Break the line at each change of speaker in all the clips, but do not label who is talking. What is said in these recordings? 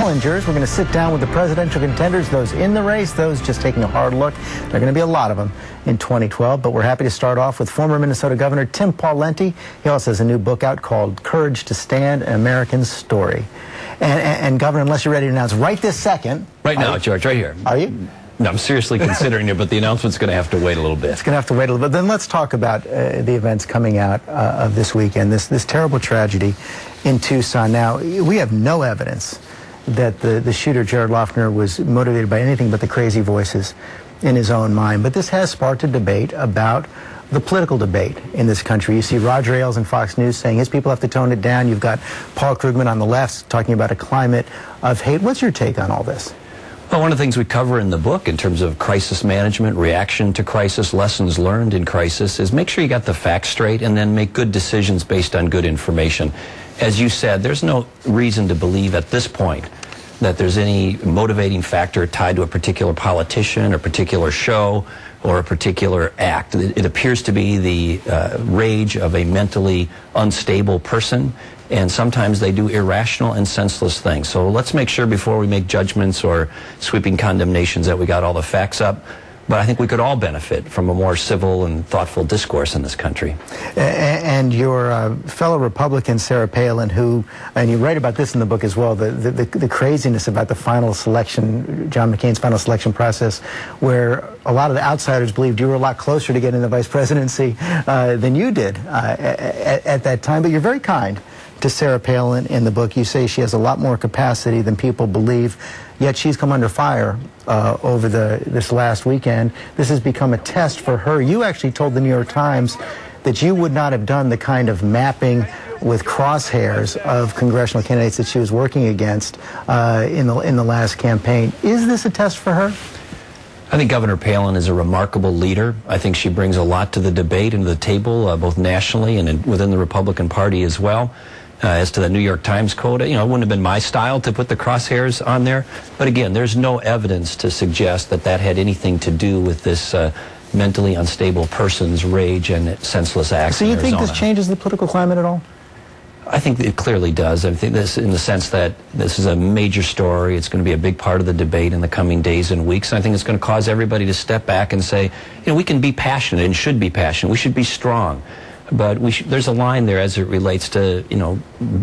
challengers. We're going to sit down with the presidential contenders, those in the race, those just taking a hard look. There are going to be a lot of them in 2012, but we're happy to start off with former Minnesota Governor Tim Pawlenty. He also has a new book out called Courage to Stand, An American Story. And Governor, unless you're ready to announce right this second.
Right now, George, right here.
Are you?
No, I'm seriously considering it, but the announcement's going to have to wait a little bit.
It's going to have to wait a little bit. Then let's talk about the events coming out of this weekend, this terrible tragedy in Tucson. Now, we have no evidence that the shooter, Jared Loughner, was motivated by anything but the crazy voices in his own mind. But this has sparked a debate about the political debate in this country. You see Roger Ailes on Fox News saying his people have to tone it down. You've got Paul Krugman on the left talking about a climate of hate. What's your take on all this?
Well, one of the things we cover in the book in terms of crisis management, reaction to crisis, lessons learned in crisis is make sure you got the facts straight and then make good decisions based on good information. As you said, there's no reason to believe at this point that there's any motivating factor tied to a particular politician or particular show or a particular act. It appears to be the rage of a mentally unstable person, and sometimes they do irrational and senseless things. So let's make sure before we make judgments or sweeping condemnations that we got all the facts up. But I think we could all benefit from a more civil and thoughtful discourse in this country.
And your fellow Republican, Sarah Palin, who, and you write about this in the book as well, the craziness about the final selection, John McCain's final selection process, where a lot of the outsiders believed you were a lot closer to getting the vice presidency than you did at that time. But you're very kind to Sarah Palin in the book. You say she has a lot more capacity than people believe, yet she's come under fire over this last weekend. This has become a test for her. You actually told the New York Times that you would not have done the kind of mapping with crosshairs of congressional candidates that she was working against in the last campaign. Is this a test for her?
I think Governor Palin is a remarkable leader. I think she brings a lot to the debate and to the table, both nationally and within the Republican Party as well. As to the New York Times quote, it wouldn't have been my style to put the crosshairs on there. But again, there's no evidence to suggest that that had anything to do with this mentally unstable person's rage and senseless acts.
So you think this changes the political climate at all?
I think it clearly does. I think this in the sense that this is a major story. It's going to be a big part of the debate in the coming days and weeks. And I think it's going to cause everybody to step back and say, we can be passionate and should be passionate. We should be strong. But there's a line there as it relates to,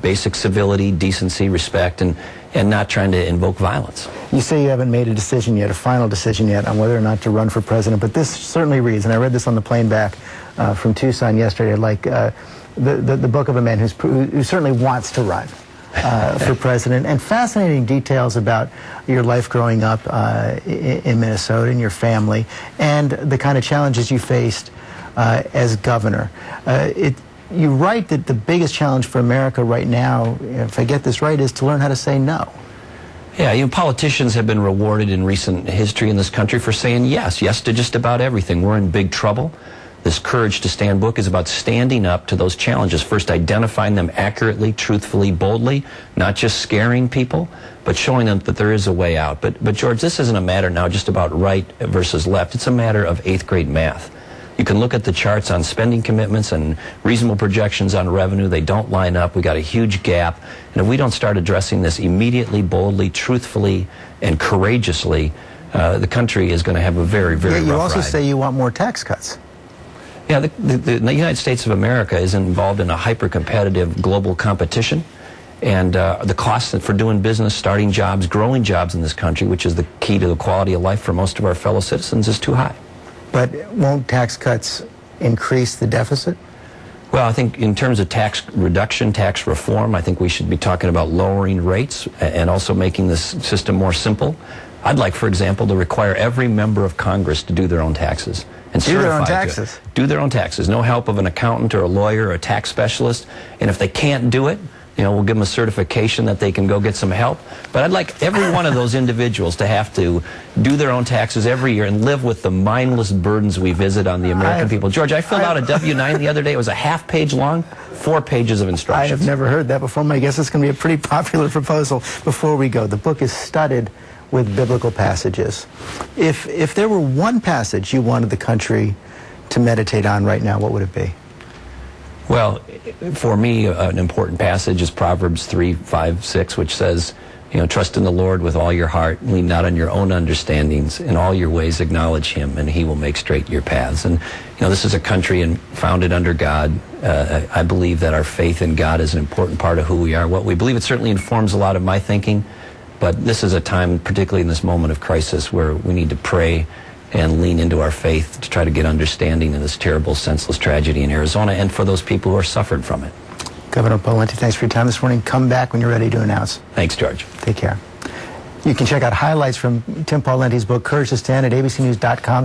basic civility, decency, respect, and not trying to invoke violence.
You say you haven't made a decision yet, a final decision yet, on whether or not to run for president, but this certainly reads, and I read this on the plane back from Tucson yesterday, like the book of a man who certainly wants to run for president, and fascinating details about your life growing up in Minnesota and your family, and the kind of challenges you faced as governor. You write that the biggest challenge for America right now, if I get this right, is to learn how to say no.
Yeah, politicians have been rewarded in recent history in this country for saying yes to just about everything. We're in big trouble. This Courage to Stand book is about standing up to those challenges. First, identifying them accurately, truthfully, boldly, not just scaring people, but showing them that there is a way out. But George, this isn't a matter now just about right versus left. It's a matter of 8th grade math. You can look at the charts on spending commitments and reasonable projections on revenue. They don't line up. We got a huge gap. And if we don't start addressing this immediately, boldly, truthfully, and courageously, the country is going to have a very, very rough ride.
You also say you want more tax cuts.
Yeah, the United States of America is involved in a hyper-competitive global competition. And the costs for doing business, starting jobs, growing jobs in this country, which is the key to the quality of life for most of our fellow citizens, is too high.
But won't tax cuts increase the deficit?
Well, I think in terms of tax reduction, tax reform, I think we should be talking about lowering rates and also making this system more simple. I'd like, for example, to require every member of Congress to do their own taxes. And
do their own taxes?
Do their own taxes. No help of an accountant or a lawyer or a tax specialist. And if they can't do it, we'll give them a certification that they can go get some help. But I'd like every one of those individuals to have to do their own taxes every year and live with the mindless burdens we visit on the American people. George, I filled out a W-9 the other day. It was a half-page long, 4 pages of instructions.
I have never heard that before. I guess it's going to be a pretty popular proposal. Before we go, the book is studded with biblical passages. If there were one passage you wanted the country to meditate on right now, what would it be?
Well, for me, an important passage is Proverbs 3, 5, 6, which says, Trust in the Lord with all your heart, lean not on your own understandings, in all your ways acknowledge him, and he will make straight your paths. And this is a country founded under God. I believe that our faith in God is an important part of who we are, what we believe. It certainly informs a lot of my thinking, but this is a time, particularly in this moment of crisis, where we need to pray and lean into our faith to try to get understanding in this terrible, senseless tragedy in Arizona, and for those people who are suffering from it.
Governor Pawlenty, thanks for your time this morning. Come back when you're ready to announce.
Thanks, George.
Take care. You can check out highlights from Tim Pawlenty's book, Courage to Stand, at abcnews.com/.